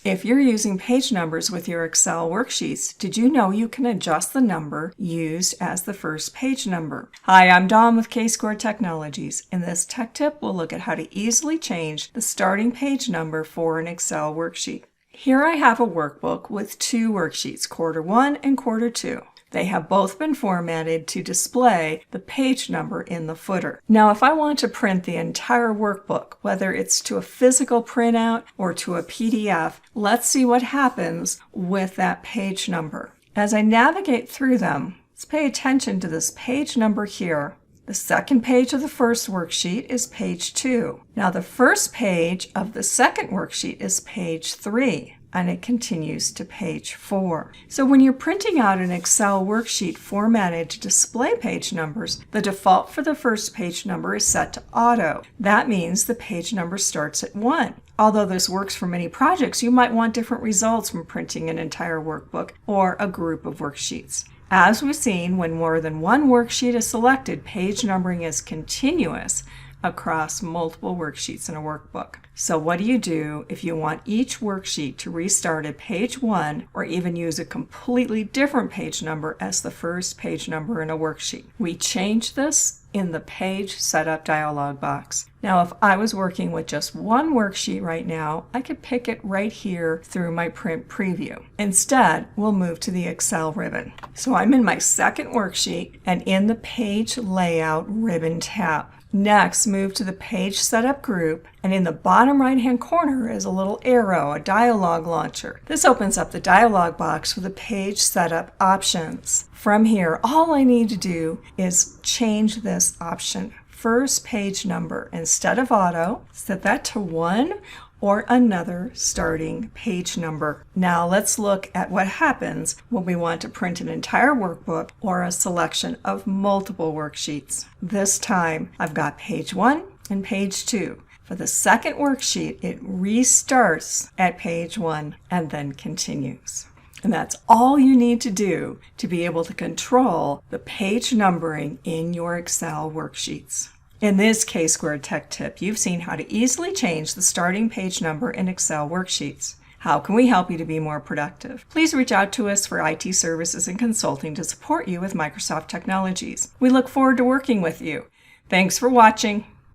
If you're using page numbers with your Excel worksheets, did you know you can adjust the number used as the first page number? Hi, I'm Dawn with K-Square Technologies. In this tech tip, we'll look at how to easily change the starting page number for an Excel worksheet. Here I have a workbook with two worksheets, quarter 1 and quarter 2. They have both been formatted to display the page number in the footer. Now, if I want to print the entire workbook, whether it's to a physical printout or to a PDF, let's see what happens with that page number. As I navigate through them, let's pay attention to this page number here. The second page of the first worksheet is page 2. Now, the first page of the second worksheet is page 3. And it continues to page 4. So when you're printing out an Excel worksheet formatted to display page numbers, the default for the first page number is set to auto. That means the page number starts at 1. Although this works for many projects, you might want different results from printing an entire workbook or a group of worksheets. As we've seen, when more than one worksheet is selected, page numbering is continuous across multiple worksheets in a workbook. So what do you do if you want each worksheet to restart at page 1 or even use a completely different page number as the first page number in a worksheet? We change this in the Page Setup dialog box. Now, if I was working with just one worksheet right now, I could pick it right here through my print preview. Instead, we'll move to the Excel ribbon. So I'm in my second worksheet and in the Page Layout ribbon tab. Next, move to the Page Setup group, and in the bottom right-hand corner is a little arrow, a dialog launcher. This opens up the dialog box with the Page Setup options. From here, all I need to do is change this option. First page number, instead of auto, set that to 1 or another starting page number. Now let's look at what happens when we want to print an entire workbook or a selection of multiple worksheets. This time I've got page 1 and page 2. For the second worksheet, it restarts at page 1 and then continues. And that's all you need to do to be able to control the page numbering in your Excel worksheets. In this K-Square Tech Tip, you've seen how to easily change the starting page number in Excel worksheets. How can we help you to be more productive? Please reach out to us for IT services and consulting to support you with Microsoft technologies. We look forward to working with you. Thanks for watching.